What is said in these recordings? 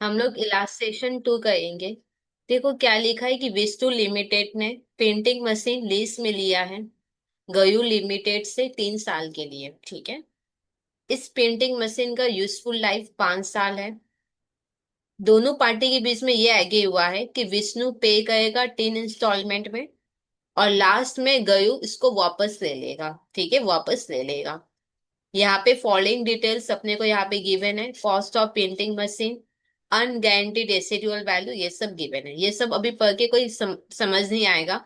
हम लोग इलास्ट्रेशन 2 करेंगे। देखो क्या लिखा है कि विष्णु लिमिटेड ने पेंटिंग मशीन लीज में लिया है गयू लिमिटेड से 3 साल के लिए। ठीक है। इस पेंटिंग मशीन का यूजफुल लाइफ 5 साल है। दोनों पार्टी के बीच में ये एग्री हुआ है कि विष्णु पे करेगा 3 इंस्टॉलमेंट में, और लास्ट में गयू इसको वापस ले लेगा। ठीक है, वापस ले लेगा। यहाँ पे फॉलोइंग डिटेल्स अपने को यहाँ पे गिवन है। Cost of painting machine, unguaranteed residual value, ये सब गिवन है। ये सब अभी पढ़ के कोई समझ नहीं आएगा,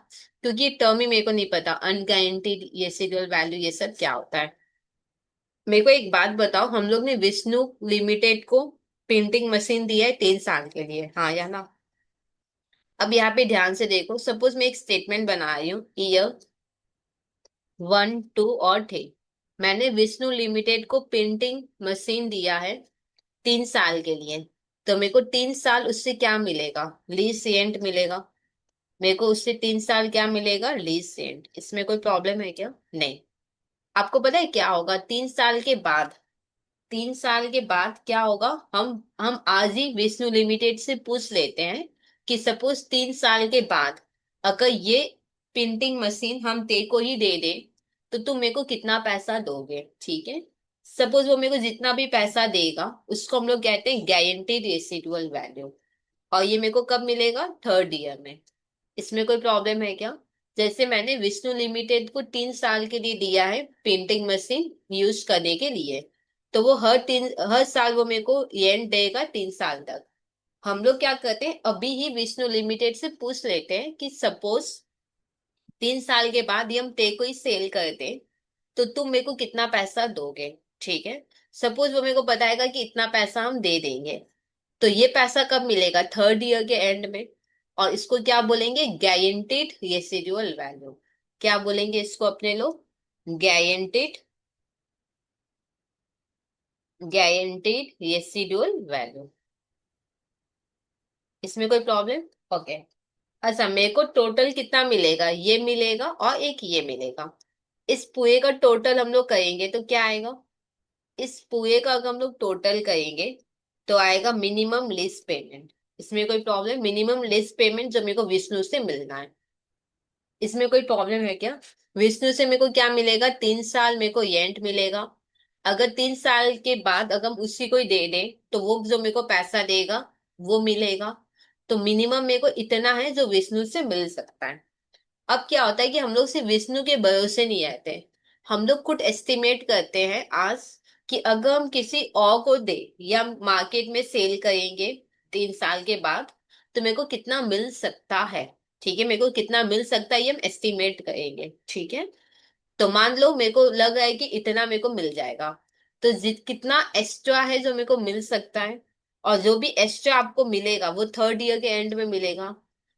क्योंकि ये टर्म ही मेरे को नहीं पता अनगारंटीड रेसिडुअल वैल्यू ये सब क्या होता है। मेरे को एक बात बताओ, हम लोग ने विष्णु लिमिटेड को पेंटिंग मशीन दिया है 3 साल के लिए, हाँ या ना? अब यहाँ पे ध्यान से देखो, सपोज मैं एक स्टेटमेंट बना रही हूँ, ईयर 1, 2 और 3। मैंने विष्णु लिमिटेड को पेंटिंग मशीन दिया है 3 साल के लिए। तो मेरे को 3 साल उससे क्या मिलेगा? लीज रेंट मिलेगा। मेरे को उससे 3 साल क्या मिलेगा? Lease rent. इसमें कोई प्रॉब्लम है क्या? नहीं। आपको पता है क्या होगा 3 साल के बाद? 3 साल के बाद क्या होगा? हम आज ही विष्णु लिमिटेड से पूछ लेते हैं कि सपोज 3 साल के बाद अगर ये प्रिंटिंग मशीन हम ते को ही दे दे, तो तुम मेरे को कितना पैसा दोगे? ठीक है। सपोज वो मेरे को जितना भी पैसा देगा उसको हम लोग कहते हैं गारंटीड रेसिडुअल वैल्यू। और ये मेरे को कब मिलेगा? 3rd ईयर में। इसमें कोई प्रॉब्लम है क्या? जैसे मैंने विष्णु लिमिटेड को 3 साल के लिए दिया है प्रिंटिंग मशीन यूज करने के लिए, तो वो हर साल वो मेरे को रेंट देगा 3 साल तक। हम लोग क्या करते हैं, अभी ही विष्णु लिमिटेड से पूछ लेते हैं कि सपोज 3 साल के बाद ये हम ते को ही सेल कर दें, तो तुम मेरे को कितना पैसा दोगे? ठीक है। सपोज वो मेरे को बताएगा कि इतना पैसा हम दे देंगे, तो ये पैसा कब मिलेगा? 3rd ईयर के एंड में। और इसको क्या बोलेंगे? Guaranteed residual value. क्या बोलेंगे इसको अपने लोग? Guaranteed, guaranteed residual value. इसमें कोई प्रॉब्लम? ओके। अच्छा, मेरे को टोटल कितना मिलेगा? ये मिलेगा और एक ये मिलेगा। इस पूरे का टोटल हम लोग करेंगे तो क्या आएगा? इस पूरे का अगर हम लोग टोटल करेंगे तो आएगा मिनिमम लीज पेमेंट। इसमें कोई प्रॉब्लम? मिनिमम लीज पेमेंट जो मेरे को विष्णु से मिलना है। इसमें कोई प्रॉब्लम है क्या? विष्णु से मेरे को क्या मिलेगा? 3 साल मेरे को रेंट मिलेगा। अगर 3 साल के बाद अगर हम उसी को ही दे दे, तो वो जो मेरे को पैसा देगा वो मिलेगा। तो मिनिमम मेरे को इतना है जो विष्णु से मिल सकता है। अब क्या होता है कि हम लोग सिर्फ विष्णु के भरोसे नहीं रहते, हम लोग खुद एस्टिमेट करते हैं आज कि अगर हम किसी और को दे या मार्केट में सेल करेंगे 3 साल के बाद, तो मेरे को कितना मिल सकता है। ठीक है, मेरे को कितना मिल सकता है ये हम एस्टिमेट करेंगे। ठीक है। तो मान लो मेरे को लग रहा है कि इतना मेरे को मिल जाएगा, तो कितना एक्स्ट्रा है जो मेरे को मिल सकता है। और जो भी एक्स्ट्रा आपको मिलेगा वो 3rd ईयर के एंड में मिलेगा।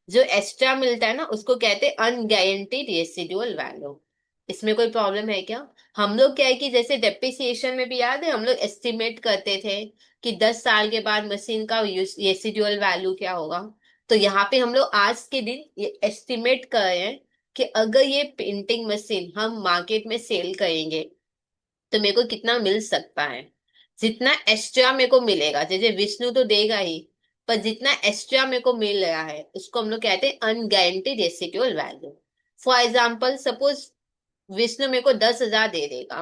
जो एक्स्ट्रा मिलता है ना उसको कहते हैं अनगारंटीड रेसिडुअल वैल्यू। इसमें कोई प्रॉब्लम है क्या? हम लोग क्या है कि जैसे डेप्रिसिएशन में भी याद है, हम लोग एस्टिमेट करते थे कि 10 साल के बाद मशीन का रेसिडुअल वैल्यू क्या होगा। तो यहाँ पे हम लोग आज के दिन ये एस्टिमेट कर रहे हैं कि अगर ये प्रिंटिंग मशीन हम मार्केट में सेल करेंगे तो मेरे को कितना मिल सकता है। जितना एक्स्ट्रा मेरे को मिलेगा, जैसे विष्णु तो देगा ही, पर जितना एक्स्ट्रा मेरे को मिल रहा है उसको हम लोग कहते हैं unguaranteed residual value. For example suppose Vishnu मेरे को 10,000 दे देगा,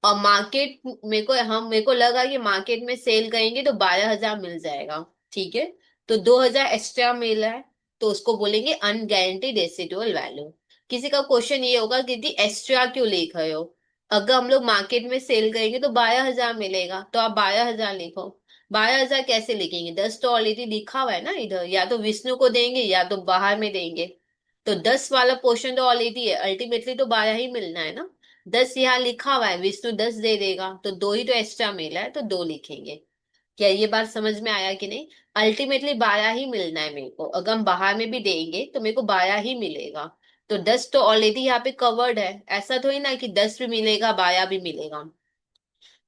और मार्केट मेरे को लगा कि मार्केट में सेल करेंगे तो 12,000 मिल जाएगा। ठीक है। तो 2,000 एक्स्ट्रा मिल रहा है, तो उसको बोलेंगे अनगारंटीड रेसिडुअल वैल्यू। किसी का क्वेश्चन ये होगा कि एक्स्ट्रा क्यों लिख रहे हो? अगर हम लोग मार्केट में सेल करेंगे तो 12,000 मिलेगा, तो आप 12,000 लिखो। 12,000 कैसे लिखेंगे? 10 तो ऑलरेडी लिखा हुआ है ना इधर, या तो विष्णु को देंगे या तो बाहर में देंगे। तो 10 वाला पोर्शन तो ऑलरेडी है, अल्टीमेटली तो 12 ही मिलना है ना। 10 यहाँ लिखा हुआ है, विष्णु 10 दे देगा, तो दो ही तो एक्स्ट्रा मिला है तो दो लिखेंगे। क्या ये बात समझ में आया कि नहीं? अल्टीमेटली 12 ही मिलना है मेरे को, अगर हम बाहर में भी देंगे तो मेरे को 12 ही मिलेगा। तो 10 तो ऑलरेडी यहाँ पे कवर्ड है, ऐसा थोड़ी ना कि 10 भी मिलेगा 12 भी मिलेगा।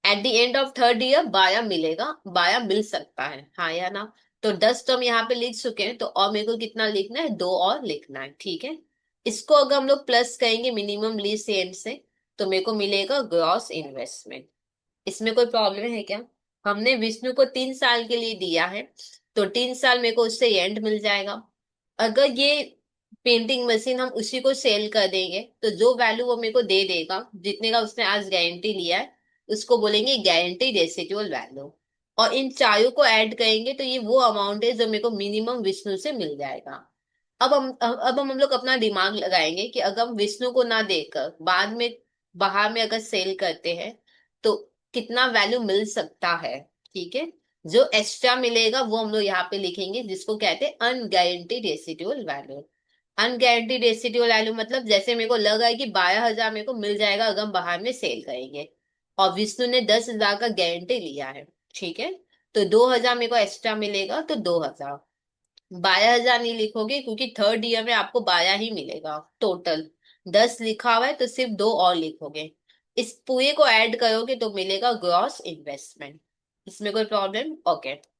At the end of 3rd year 12 मिलेगा, 12 मिल सकता है, हाँ या ना? तो 10 तो हम यहाँ पे लिख चुके हैं, तो और मेरे को कितना लिखना है? दो और लिखना है। ठीक है। इसको अगर हम लोग प्लस करेंगे मिनिमम लीज एंड से, तो मेरे को मिलेगा ग्रॉस इन्वेस्टमेंट। इसमें कोई प्रॉब्लम है क्या? हमने विष्णु को 3 साल के लिए दिया है, तो 3 साल मेरे को उससे एंड मिल जाएगा। अगर ये पेंटिंग मशीन हम उसी को सेल कर देंगे तो जो वैल्यू वो मेरे को दे देगा, जितने का उसने आज गारंटी लिया है, उसको बोलेंगे गारंटी रेसिडुअल वैल्यू। और इन चारों को ऐड करेंगे तो ये वो अमाउंट है जो मेरे को मिनिमम विष्णु से मिल जाएगा। अब हम लोग अपना दिमाग लगाएंगे कि अगर हम विष्णु को ना देकर बाद में बाहर में अगर सेल करते हैं तो कितना वैल्यू मिल सकता है। ठीक है, जो एक्स्ट्रा मिलेगा वो हम लोग यहाँ पे लिखेंगे, जिसको कहते हैं unguaranteed residual value. Unguaranteed residual value मतलब जैसे मेरे को लग रहा है कि 12,000 मेरे को मिल जाएगा अगर हम बाहर में सेल करेंगे, और विष्णु ने 10,000 का गारंटी लिया है। ठीक है, तो 2,000 मेरे को एक्स्ट्रा मिलेगा, तो 2,000। 12,000 नहीं लिखोगे क्योंकि थर्ड ईयर में आपको 12 ही मिलेगा टोटल। 10 लिखा हुआ है तो सिर्फ दो और लिखोगे। इस पूरे को ऐड करोगे तो मिलेगा ग्रॉस इन्वेस्टमेंट। इसमें कोई प्रॉब्लम? ओके।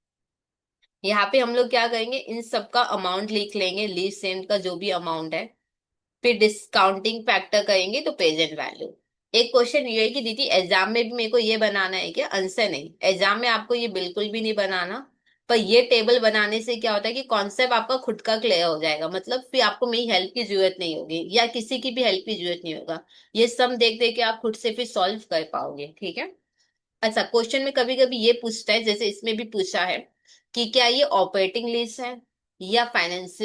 यहाँ पे हम लोग क्या करेंगे, इन सब का अमाउंट लिख लेंगे, लीज सेंट का जो भी अमाउंट है। फिर डिस्काउंटिंग फैक्टर करेंगे तो प्रेजेंट वैल्यू। एक क्वेश्चन ये है कि दीदी एग्जाम में भी मेरे को ये बनाना है क्या? आंसर नहीं, एग्जाम में आपको ये बिल्कुल भी नहीं बनाना। पर ये टेबल बनाने से क्या होता है कि कॉन्सेप्ट आपका खुद का क्लियर हो जाएगा, मतलब फिर आपको मेरी हेल्प की जरूरत नहीं होगी या किसी की भी हेल्प की जरूरत नहीं होगा। ये सम देख देख के आप खुद से फिर सॉल्व कर पाओगे। ठीक है। अच्छा, क्वेश्चन में कभी कभी ये पूछता है, जैसे इसमें भी पूछा है कि क्या ये ऑपरेटिंग लीज है या फाइनेंस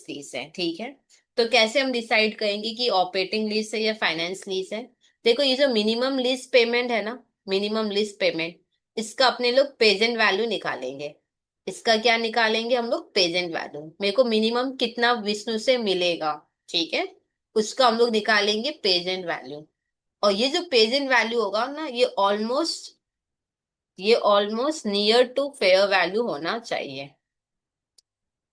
लीज है। ठीक है, तो कैसे हम डिसाइड करेंगे कि ऑपरेटिंग लीज है या फाइनेंस लीज है? देखो, ये जो मिनिमम लीज पेमेंट है ना, मिनिमम लीज पेमेंट, इसका अपने लोग प्रेजेंट वैल्यू निकालेंगे। इसका क्या निकालेंगे हम लोग? Present value. मेरे को मिनिमम कितना विष्णु से मिलेगा, ठीक है, उसका हम लोग निकालेंगे प्रेजेंट वैल्यू। और ये जो प्रेजेंट वैल्यू होगा ना, ये almost near to fair value होना चाहिए।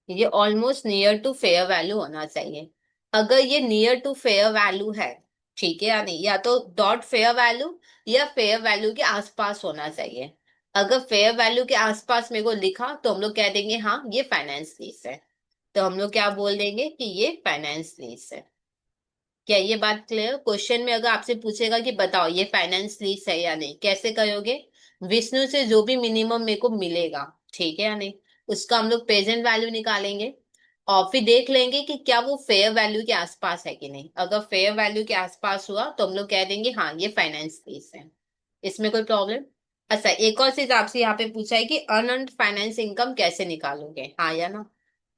ये almost near to fair value होना चाहिए। अगर ये नियर टू फेयर वैल्यू है, ठीक है या नहीं, या तो डॉट फेयर वैल्यू या फेयर वैल्यू के आसपास होना चाहिए। अगर फेयर वैल्यू के आसपास मेरे को लिखा तो हम लोग कह देंगे हाँ ये फाइनेंस लीज है। तो हम लोग क्या बोल देंगे कि ये फाइनेंस लीज है। क्या ये बात क्लियर? क्वेश्चन में अगर आपसे पूछेगा कि बताओ ये फाइनेंस लीज है या नहीं, कैसे करोगे? विष्णु से जो भी मिनिमम मेरे को मिलेगा, ठीक है या नहीं, उसका हम लोग प्रेजेंट वैल्यू निकालेंगे। और फिर देख लेंगे कि क्या वो फेयर वैल्यू के आसपास है कि नहीं। अगर फेयर वैल्यू के आसपास हुआ तो हम लोग कह देंगे हाँ ये फाइनेंस लीज है। इसमें कोई प्रॉब्लम? अच्छा, एक और चीज आपसे यहाँ पे पूछा है कि अनअर्न्ड फाइनेंस इनकम कैसे निकालोगे, हाँ या ना?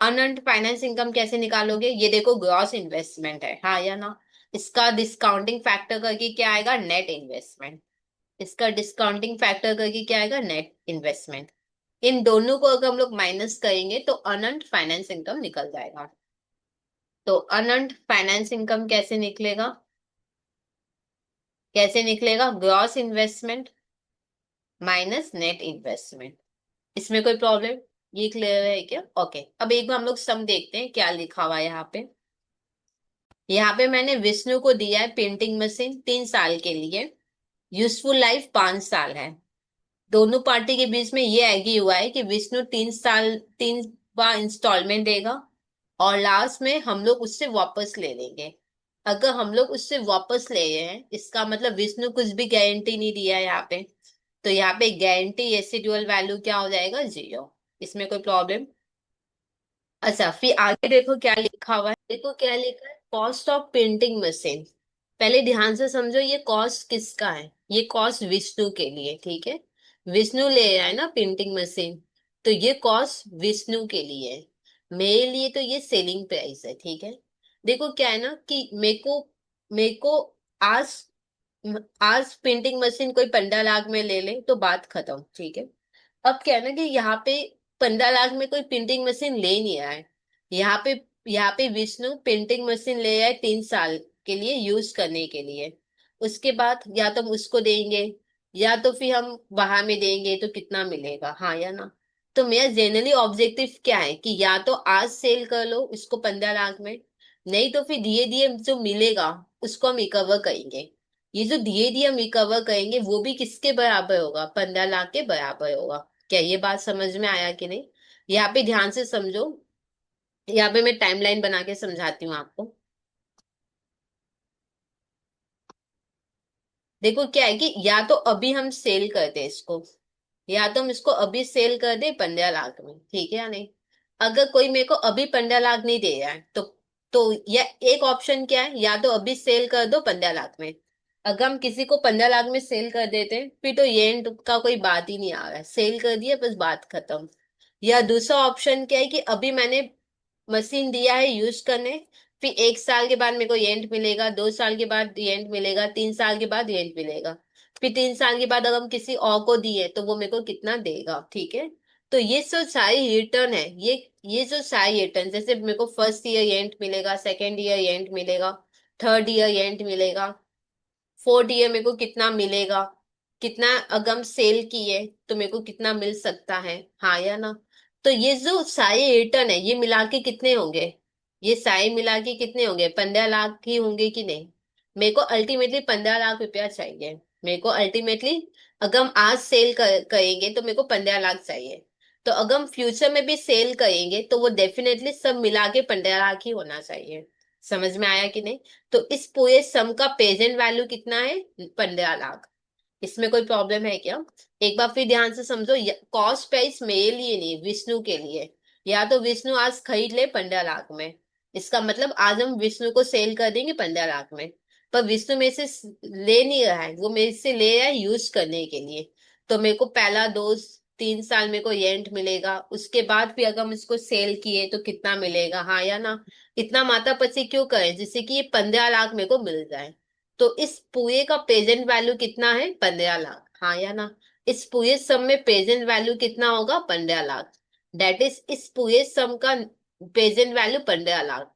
अनअर्न्ड फाइनेंस इनकम कैसे निकालोगे? ये देखो ग्रॉस इन्वेस्टमेंट है, हाँ या ना? इसका डिस्काउंटिंग फैक्टर करके क्या आएगा? Net investment. इसका डिस्काउंटिंग फैक्टर करके क्या आएगा? Net investment. इन दोनों को अगर हम लोग माइनस करेंगे तो अनअर्न्ड फाइनेंस इनकम निकल जाएगा। तो अनअर्न्ड फाइनेंस इनकम कैसे निकलेगा? कैसे निकलेगा? Gross investment minus net investment. इसमें कोई प्रॉब्लम? ये क्लियर है क्या? ओके, अब एक बार हम लोग सम देखते हैं क्या लिखा हुआ है यहाँ पे। यहाँ पे मैंने विष्णु को दिया है पेंटिंग मशीन 3 साल के लिए, यूजफुल लाइफ 5 साल है। दोनों पार्टी के बीच में ये एग्री हुआ है कि विष्णु 3 साल 3 बार इंस्टॉलमेंट देगा, और लास्ट में हम लोग उससे वापस ले लेंगे। अगर हम लोग उससे वापस ले रहे हैं इसका मतलब विष्णु कुछ भी गारंटी नहीं दिया है यहाँ पे, तो यहाँ पे गारंटी रेसिडुअल वैल्यू क्या हो जाएगा? 0। इसमें कोई प्रॉब्लम? अच्छा, फिर आगे देखो क्या लिखा हुआ है। देखो क्या लिखा है, कॉस्ट ऑफ प्रिंटिंग मशीन। पहले ध्यान से समझो, ये कॉस्ट किसका है? ये कॉस्ट विष्णु के लिए, ठीक है। विष्णु ले रहा है ना प्रिंटिंग मशीन, तो ये कॉस्ट विष्णु के लिए है। मेरे लिए तो ये सेलिंग प्राइस है, ठीक है। देखो क्या है ना कि मेरे को आज आज प्रिंटिंग मशीन कोई 15 लाख में ले ले तो बात खत्म, ठीक है। अब क्या है ना कि यहाँ पे 15 लाख में कोई प्रिंटिंग मशीन ले नहीं रहा है। यहाँ पे यहाँ पे विष्णु प्रिंटिंग मशीन ले रहा है 3 साल के लिए यूज करने के लिए। उसके बाद या तो हम उसको देंगे या तो फिर हम बाहर में देंगे, तो कितना मिलेगा, हाँ या ना? तो मेरा जनरली ऑब्जेक्टिव क्या है कि या तो आज सेल कर लो उसको 15 लाख में, नहीं तो फिर धीरे धीरे जो मिलेगा उसको हम रिकवर करेंगे। ये जो धीरे धीरे हम रिकवर करेंगे वो भी किसके बराबर होगा? 15 लाख के बराबर होगा। क्या ये बात समझ में आया कि नहीं? यहाँ पे ध्यान से समझो, यहाँ पे मैं टाइमलाइन बना के समझाती हूँ आपको। देखो क्या है कि या तो अभी हम सेल करते हैं इसको, या तो हम इसको अभी सेल कर दे 15 लाख में, ठीक है या नहीं। अगर कोई मेरे को अभी 15 लाख नहीं दे रहा है तो या एक ऑप्शन क्या है, या तो अभी सेल कर दो 15 लाख में। अगर हम किसी को 15 लाख में सेल कर देते हैं फिर तो ये एंड का कोई बात ही नहीं आ रहा है, सेल कर दिया बस बात खत्म। या दूसरा ऑप्शन क्या है कि अभी मैंने मशीन दिया है यूज करने, फिर 1 साल के बाद मेरे को रेंट मिलेगा, 2 साल के बाद रेंट मिलेगा, 3 साल के बाद रेंट मिलेगा। फिर 3 साल के बाद अगर हम किसी और को दिए तो वो मेरे को कितना देगा, ठीक है। तो ये जो सारी रिटर्न है, ये जो सारी रिटर्न, जैसे मेरे को फर्स्ट ईयर रेंट मिलेगा, सेकेंड ईयर रेंट मिलेगा, थर्ड ईयर रेंट मिलेगा, फोर्थ ईयर मेरे को कितना मिलेगा, कितना अगर हम सेल किए तो मेरे को कितना मिल सकता है, हाँ या ना। तो ये जो सारे रिटर्न है ये मिला के कितने होंगे, ये सारे मिला के कितने होंगे, 15 लाख ही होंगे कि नहीं। मेरे को अल्टीमेटली 15 लाख रुपया चाहिए। मेरे को अल्टीमेटली अगर हम आज सेल करेंगे तो मेरे को 15 लाख चाहिए। तो अगर हम फ्यूचर में भी सेल करेंगे तो वो डेफिनेटली सब मिला के 15 लाख ही होना चाहिए। समझ में आया कि नहीं। तो इस पूरे सम का प्रेजेंट वैल्यू कितना है, 15 लाख। इसमें कोई प्रॉब्लम है क्या। एक बार फिर ध्यान से समझो, कॉस्ट प्राइस मेरे लिए नहीं, विष्णु के लिए। या तो विष्णु आज खरीद ले 15 लाख में, इसका मतलब आज हम विष्णु को सेल कर देंगे 15 लाख में। पर विष्णु मेरे से ले नहीं रहा है, वो मेरे से ले रहा है यूज करने के लिए। तो मेरे को पहला 2-3 साल मेरे को रेंट मिलेगा, उसके बाद फिर अगर हम इसको सेल किए तो कितना मिलेगा, हाँ या ना। इतना मातापची क्यों करें जिससे कि ये 15 लाख मेरे को मिल जाए। तो इस पूरे का प्रेजेंट वैल्यू कितना है, 15 लाख, हाँ या ना। इस पूरे सम में प्रेजेंट वैल्यू कितना होगा, 15 लाख। दैट इज इस पूरे सम का present value 15 lakh.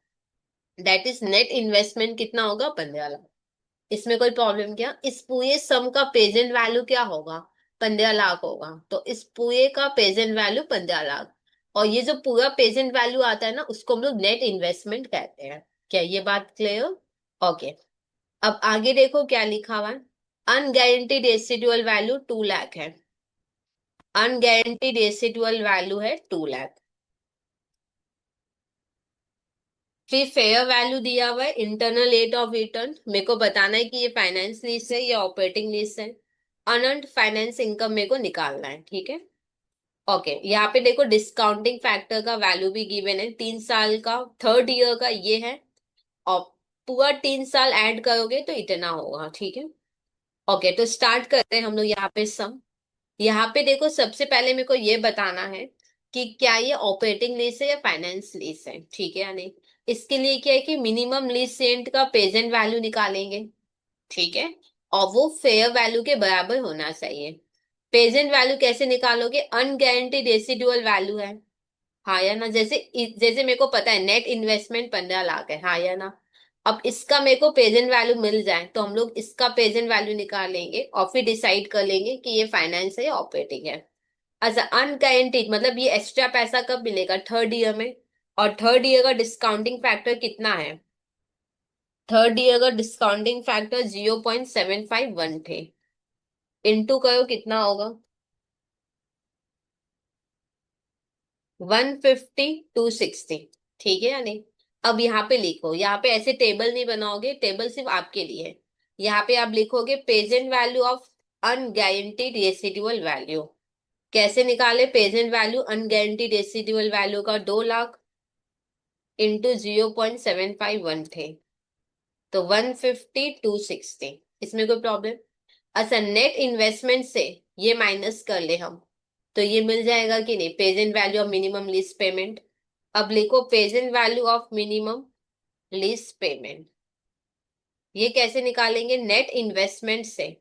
That is net investment कितना होगा, 15 लाख। इसमें कोई प्रॉब्लम क्या। इस पूरे सम का प्रेजेंट वैल्यू क्या होगा, 15 लाख होगा। तो इस पूरे का प्रेजेंट वैल्यू 15 लाख। और ये जो पूरा प्रेजेंट वैल्यू आता है ना उसको हम लोग नेट इन्वेस्टमेंट कहते हैं। क्या ये बात क्लियर। ओके। अब आगे देखो क्या लिखा हुआ है। अनगारंटीड रेसिडुअल वैल्यू 2 लाख है। अनगारंटीड रेसिडुअल वैल्यू है 2 लाख। फिर फेयर वैल्यू दिया हुआ है इंटरनल रेट ऑफ रिटर्न, मेरे को बताना है कि ये फाइनेंस लीज है या ऑपरेटिंग लीज है। अनअर्न्ड फाइनेंस इनकम मेरे को निकालना है, ठीक है। ओके, यहाँ पे देखो डिस्काउंटिंग फैक्टर का वैल्यू भी गिवन है, 3 साल का, थर्ड ईयर का ये है। और पूरा 3 साल ऐड करोगे तो इतना होगा, ठीक है। ओके, तो स्टार्ट करते हैं हम लोग यहाँ पे सम। यहाँ पे देखो सबसे पहले मेरे को ये बताना है कि क्या ये ऑपरेटिंग लीज है या फाइनेंस लीज है, ठीक है या नहीं। इसके लिए क्या है कि मिनिमम लीज रेंट का प्रेजेंट वैल्यू निकालेंगे, ठीक है। और वो फेयर वैल्यू के बराबर होना चाहिए। प्रेजेंट वैल्यू कैसे निकालोगे, अनगारंटीड रेसिडुअल वैल्यू है, हाँ या ना। जैसे जैसे मेरे को पता है नेट इन्वेस्टमेंट 15 लाख है, हाँ या ना। अब इसका मेरे को प्रेजेंट वैल्यू मिल जाए तो हम लोग इसका प्रेजेंट वैल्यू निकालेंगे और फिर डिसाइड कर लेंगे कि ये फाइनेंस है या ऑपरेटिंग है। अच्छा, अनगारंटीड मतलब ये एक्स्ट्रा पैसा कब मिलेगा, थर्ड ईयर में। और थर्ड ईयर का डिस्काउंटिंग फैक्टर कितना है, थर्ड ईयर का डिस्काउंटिंग फैक्टर 0.751 थे। इंटू करो कितना होगा, 150, 260, ठीक है या नहीं। अब यहाँ पे लिखो, यहाँ पे ऐसे टेबल नहीं बनाओगे, टेबल सिर्फ आपके लिए है। यहाँ पे आप लिखोगे present value of unguaranteed residual value. कैसे निकाले present value unguaranteed residual value का, 2 लाख इंटू 0.751 थे, तो 150, 260। इसमें कोई प्रॉब्लम। अच्छा, नेट इन्वेस्टमेंट से ये माइनस कर ले हम तो ये मिल जाएगा कि नहीं, present value of minimum lease payment. अब लिखो present value of minimum lease payment. ये कैसे निकालेंगे, नेट इन्वेस्टमेंट से।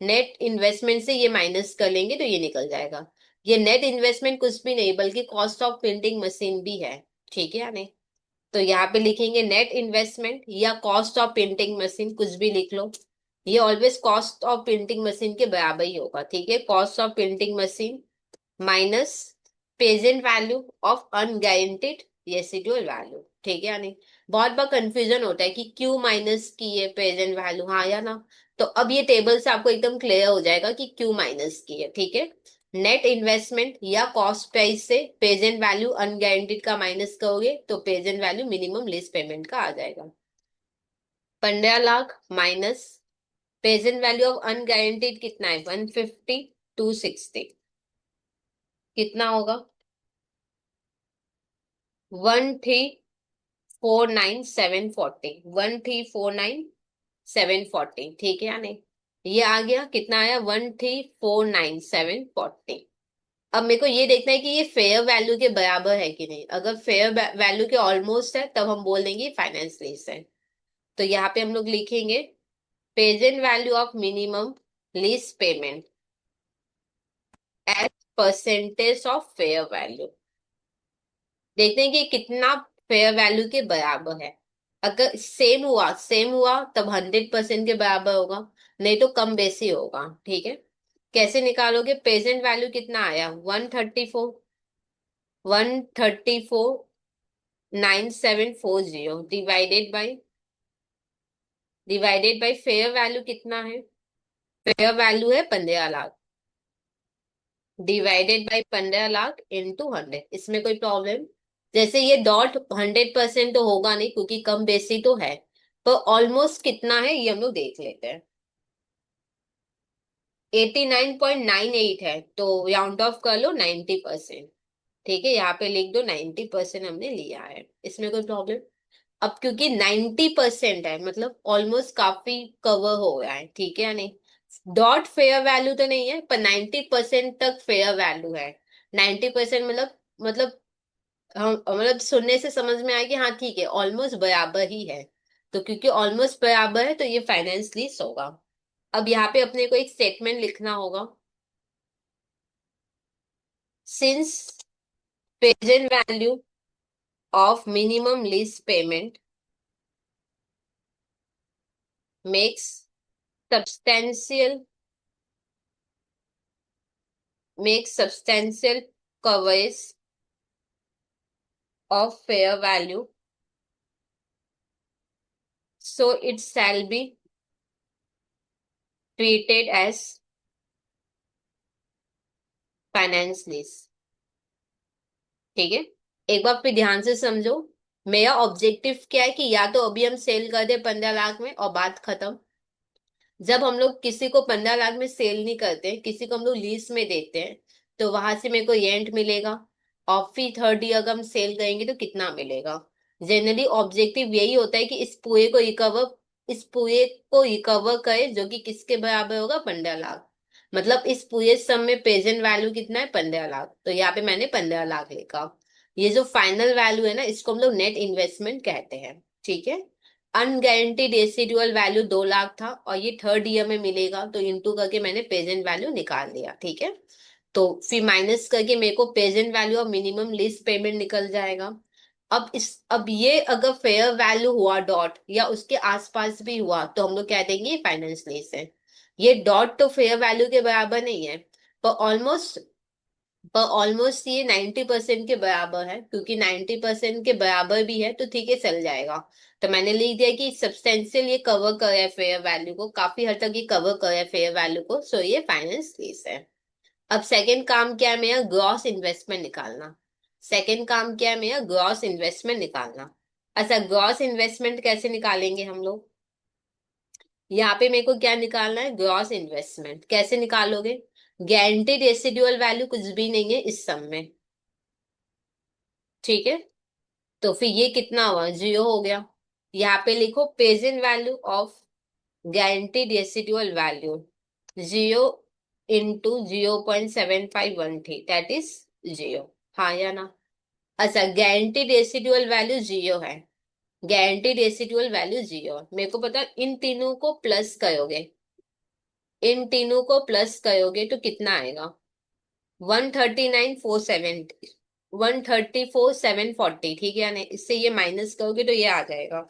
नेट इन्वेस्टमेंट से ये माइनस कर लेंगे तो ये निकल जाएगा। ये नेट इन्वेस्टमेंट कुछ भी नहीं बल्कि कॉस्ट ऑफ प्रिंटिंग मशीन भी है, ठीक है या नहीं। तो यहाँ पे लिखेंगे नेट इन्वेस्टमेंट या कॉस्ट ऑफ प्रिंटिंग मशीन, कुछ भी लिख लो। ये always cost of printing machine के बराबर ही होगा, ठीक है। Cost of printing machine minus present value of unguaranteed residual value, ठीक है या नहीं। बहुत बार कंफ्यूजन होता है कि क्यों माइनस की है प्रेजेंट वैल्यू, हाँ या ना। तो अब ये टेबल से आपको एकदम क्लियर हो जाएगा कि क्यों माइनस की है, ठीक है। नेट इन्वेस्टमेंट या कॉस्ट प्राइस से प्रेजेंट वैल्यू अनगारंटीड का माइनस करोगे तो present value minimum lease payment का आ जाएगा। 15 lakh minus present value of unguaranteed कितना है, 150, 260। कितना होगा? 1349740, 1349740, ठीक है या नहीं? ये आ गया, कितना आया? 1349740। अब मेरे को ये देखना है कि ये फेयर वैल्यू के बराबर है कि नहीं। अगर फेयर वैल्यू के ऑलमोस्ट है तब हम बोल देंगे फाइनेंस लीज है। तो यहाँ पे हम लोग लिखेंगे present value of minimum lease payment as percentage of fair value. देखते हैं कि कितना फेयर वैल्यू के बराबर है। अगर सेम हुआ तब 100% के बराबर होगा, नहीं तो कम बेसी होगा। ठीक है, कैसे निकालोगे? प्रेजेंट वैल्यू कितना आया? 134 डिवाइडेड बाई फेयर वैल्यू कितना है? फेयर वैल्यू है 15 lakh, divided by 15 lakh into 100। इसमें कोई प्रॉब्लम? जैसे ये डॉट 100% तो होगा नहीं क्योंकि कम बेसी तो है, पर ऑलमोस्ट कितना है ये हम लोग देख लेते हैं। 89.98 है, तो राउंड ऑफ कर लो 90%। ठीक है, यहाँ पे लिख दो 90% हमने लिया है, इसमें कोई प्रॉब्लम? अब क्योंकि 90% है मतलब ऑलमोस्ट काफी कवर हो गया है, ठीक है या नहीं? डॉट फेयर वैल्यू तो नहीं है पर 90% तक फेयर वैल्यू है। 90% मतलब हम मतलब सुनने से समझ में आया कि हाँ ठीक है, ऑलमोस्ट बराबर ही है। तो क्योंकि ऑलमोस्ट बराबर है तो ये फाइनेंस लीज होगा। अब यहाँ पे अपने को एक स्टेटमेंट लिखना होगा। Since present value of minimum lease payment makes substantial substantial coverage of fair value, so it shall be treated as finance lease। ठीक है, एक बार फिर ध्यान से समझो। मेरा ऑब्जेक्टिव क्या है कि या तो अभी हम सेल कर दे 15 लाख में और बात खत्म। जब हम लोग किसी को 15 लाख में सेल नहीं करते, किसी को हम लोग लीज में देते हैं, तो वहां से मेरे को रेंट मिलेगा। और फिर थर्ड ईयर अगर हम सेल करेंगे तो कितना मिलेगा? जनरली ऑब्जेक्टिव यही होता है कि इस पूरे को रिकवर करे, जो कि किसके बराबर होगा? 15 लाख। मतलब इस पूरे सम में प्रेजेंट वैल्यू कितना है? 15 लाख। तो यहाँ पे मैंने 15 लाख लिखा। ये जो फाइनल वैल्यू है ना, इसको हम लोग नेट इन्वेस्टमेंट कहते हैं। ठीक है, अनगारंटीड रेसिडुअल वैल्यू 2 लाख था और ये थर्ड ईयर में मिलेगा, तो इंटू करके मैंने प्रेजेंट वैल्यू निकाल दिया। ठीक है, तो फिर माइनस करके मेरे को present value of minimum lease payment निकल जाएगा। अब ये अगर फेयर वैल्यू हुआ डॉट या उसके आसपास भी हुआ तो हम लोग कह देंगे फाइनेंस लीज है। ये डॉट तो फेयर वैल्यू के बराबर नहीं है, पर ऑलमोस्ट ये 90% के बराबर है, क्योंकि 90% के बराबर भी है तो ठीक है, चल जाएगा। तो मैंने लिख दिया कि सब्सटेंशियल ये कवर कर है फेयर वैल्यू को, काफी हद तक ये कवर कर है फेयर वैल्यू को, सो ये फाइनेंस लीज है। अब सेकंड काम क्या है मेरा? ग्रॉस इन्वेस्टमेंट निकालना। सेकंड काम क्या है मेरा? ग्रॉस इन्वेस्टमेंट निकालना। अच्छा, ग्रॉस इन्वेस्टमेंट कैसे निकालेंगे हम लोग? यहाँ पे मेरे को क्या निकालना है? ग्रॉस इन्वेस्टमेंट कैसे निकालोगे? गारंटीड रेसिडुअल वैल्यू कुछ भी नहीं है इस सम में। ठीक है, तो फिर ये कितना हुआ? 0 हो गया। यहाँ पे लिखो present value of guaranteed residual value 0 into 0.7513, that is 0। हाँ या ना? अच्छा, गारंटीड रेसिडुअल वैल्यू 0 है। गारंटीड रेसिडुअल वैल्यू 0 है, मेरे को पता। इन तीनों को प्लस करोगे, इन तीनों को प्लस करोगे तो कितना आएगा? 139,470, 134,740, ठीक है ना? इससे ये माइनस करोगे तो ये आ जाएगा।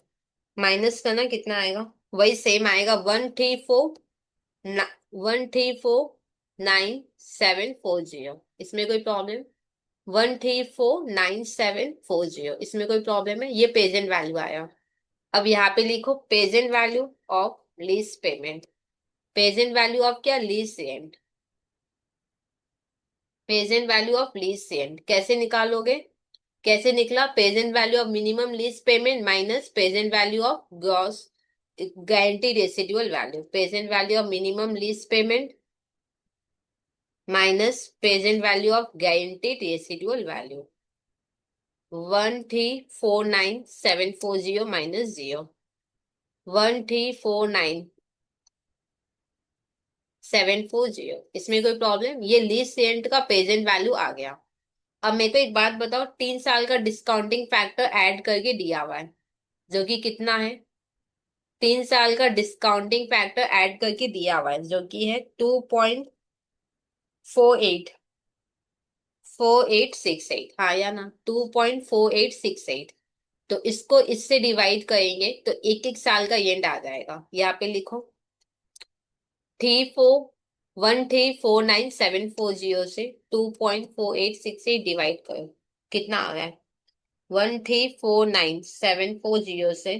माइनस करना कितना आएगा? वही सेम आएगा, 134,9,740। इसमें कोई प्रॉब्लम? 134,9,740, इसमें कोई प्रॉब्लम है? ये प्रेजेंट वैल्यू आया। अब यहाँ पे लिखो present value of lease payment. Present value of क्या? Lease rent. Present value of lease rent कैसे निकालोगे? कैसे निकला? Present value of minimum lease payment minus present value of gross guarantee residual value. Present value of minimum lease payment minus present value of guaranteed residual value 1349740 minus 1349740। इसमें कोई problem? ये lease सेंट का present value आ गया। अब मेरे को एक बात बताओ, 3 साल का डिस्काउंटिंग फैक्टर ऐड करके दिया हुआ है, जो कि कितना है? 3 साल का डिस्काउंटिंग फैक्टर ऐड करके दिया हुआ है, जो कि है 2.4868 हाँ या ना, 2.4868। तो इसको इससे डिवाइड करेंगे तो एक एक साल का एंड आ जाएगा। यहाँ पे लिखो 1349740 से 2.4868 डिवाइड करो, कितना आ रहा है? 1349740 से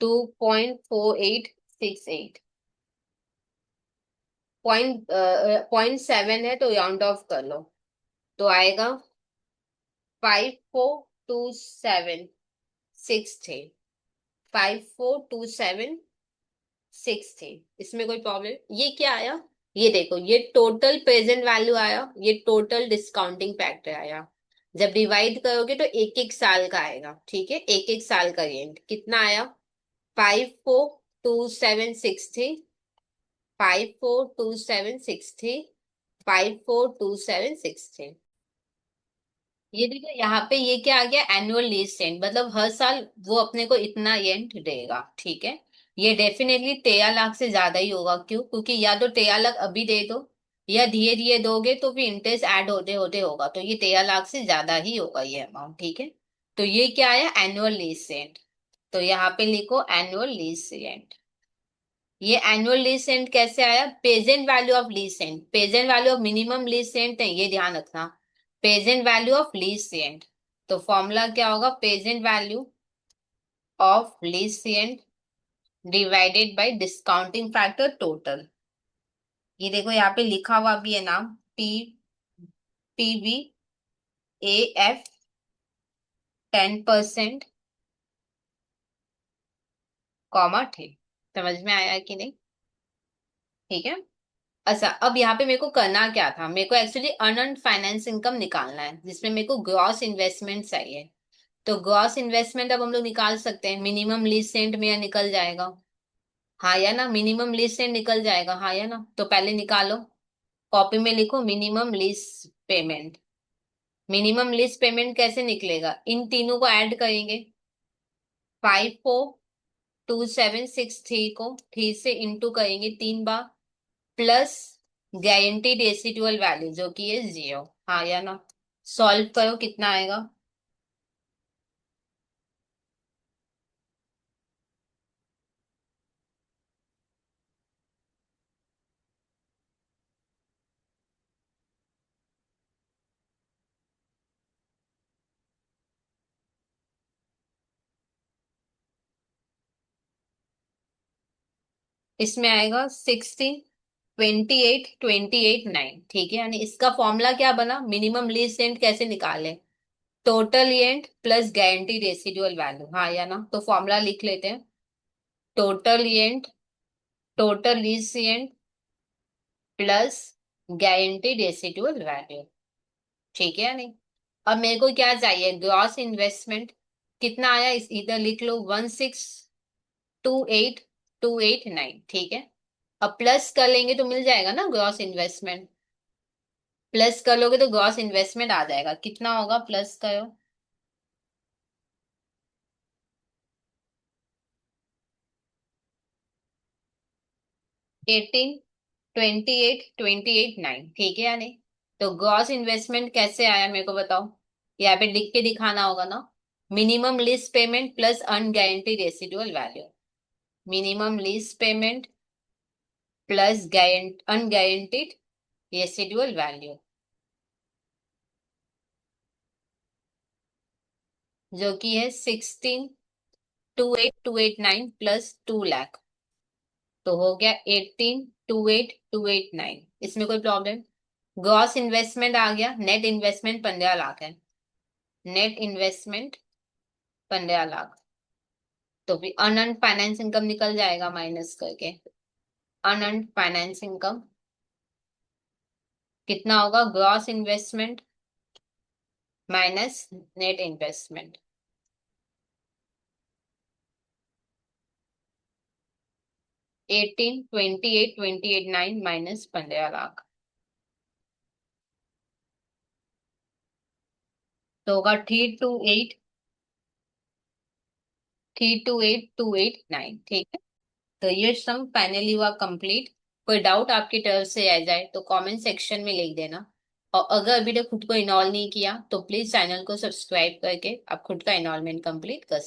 2.4868, पॉइंट 7 है तो राउंड ऑफ कर लो, तो आएगा 542763। 542763। इसमें कोई प्रॉब्लम? ये क्या आया? ये देखो, ये टोटल प्रेजेंट वैल्यू आया, ये टोटल डिस्काउंटिंग फैक्टर आया। जब डिवाइड करोगे तो एक एक साल का आएगा, ठीक है, एक एक साल का रेंट कितना आया? 542763, 542763, 542763। ये देखो यहाँ पे ये क्या आ गया? एनुअल लीज रेंट, मतलब हर साल वो अपने को इतना रेंट देगा, ठीक है। ये डेफिनेटली 13 लाख से ज्यादा ही होगा। क्यों? क्योंकि या तो 13 लाख अभी दे दो, या धीरे धीरे दोगे तो फिर इंटरेस्ट ऐड होते होते होगा, तो ये 13 लाख से ज्यादा ही होगा ये अमाउंट, ठीक है। तो ये क्या है? Annual lease rent. तो यहाँ पे लिखो एनुअल लीज रेंट। ये एनुअल लीज रेंट कैसे आया? Present value of lease rent, present value of minimum lease rent है, ये ध्यान रखना। Present value of lease rent, तो फॉर्मूला क्या होगा? Present value of lease rent divided by discounting factor total. ये देखो यहाँ पे लिखा हुआ भी है नाम, PVAF 10%, कॉमा थे। समझ में आया कि नहीं? ठीक है। अच्छा, अब यहाँ पे मेरे को करना क्या था? मेरे को एक्चुअली अर्नड फाइनेंस इनकम निकालना है, जिसमें मेरे को ग्रॉस इन्वेस्टमेंट चाहिए। तो ग्रॉस इन्वेस्टमेंट अब हम लोग निकाल सकते हैं, मिनिमम लीज रेंट में निकल जाएगा, हाँ या ना? मिनिमम लीज रेंट निकल जाएगा, हाँ या ना? तो पहले निकालो, कॉपी में लिखो minimum lease payment. Minimum lease payment कैसे निकलेगा? इन तीनों को ऐड करेंगे, 542763 को ठीक से इंटू करेंगे 3 बार, प्लस गारंटीड रेसिडुअल वैल्यू जो कि है 0, हाँ या ना? सॉल्व करो, कितना आएगा? इसमें आएगा 16 28 28 9, ठीक है। यानी इसका फॉर्मूला क्या बना? मिनिमम लीज रेंट कैसे निकाले? Total rent plus guarantee residual value, हाँ या ना? तो फॉर्मूला लिख लेते हैं, total rent, total lease rent plus guarantee residual value, ठीक है या नहीं? अब मेरे को क्या चाहिए? ग्रॉस इन्वेस्टमेंट कितना आया? इस इधर लिख लो, 1628289, ठीक है। अब प्लस कर लेंगे तो मिल जाएगा ना ग्रॉस इन्वेस्टमेंट। प्लस कर लोगे तो ग्रॉस इन्वेस्टमेंट आ जाएगा, कितना होगा? प्लस करो, 18 28 28 9, ठीक है या नहीं? तो ग्रॉस इन्वेस्टमेंट कैसे आया मेरे को बताओ? यहाँ पे लिख के दिखाना होगा ना, minimum lease payment plus unguaranteed residual value. Minimum lease payment plus unguaranteed residual value, जो कि है 16 28 289 प्लस 2 लाख, तो हो गया 18 28 289। इसमें कोई प्रॉब्लम? ग्रॉस इन्वेस्टमेंट आ गया, नेट इन्वेस्टमेंट 15 लाख है, नेट इन्वेस्टमेंट 15 लाख। तो भी अनअर्न्ड फाइनेंस इनकम निकल जाएगा माइनस करके। अनअर्न्ड फाइनेंस इनकम कितना होगा, gross investment minus net investment. 18, 28, 28, 9 minus 15 lakh. तो होगा 328, ठीक है। तो ये सम फाइनली हुआ कंप्लीट। कोई डाउट आपकी तरफ से आ जाए तो कमेंट सेक्शन में लिख देना। और अगर अभी तक खुद को इनरोल नहीं किया तो प्लीज चैनल को सब्सक्राइब करके आप खुद का इनरोलमेंट कंप्लीट कर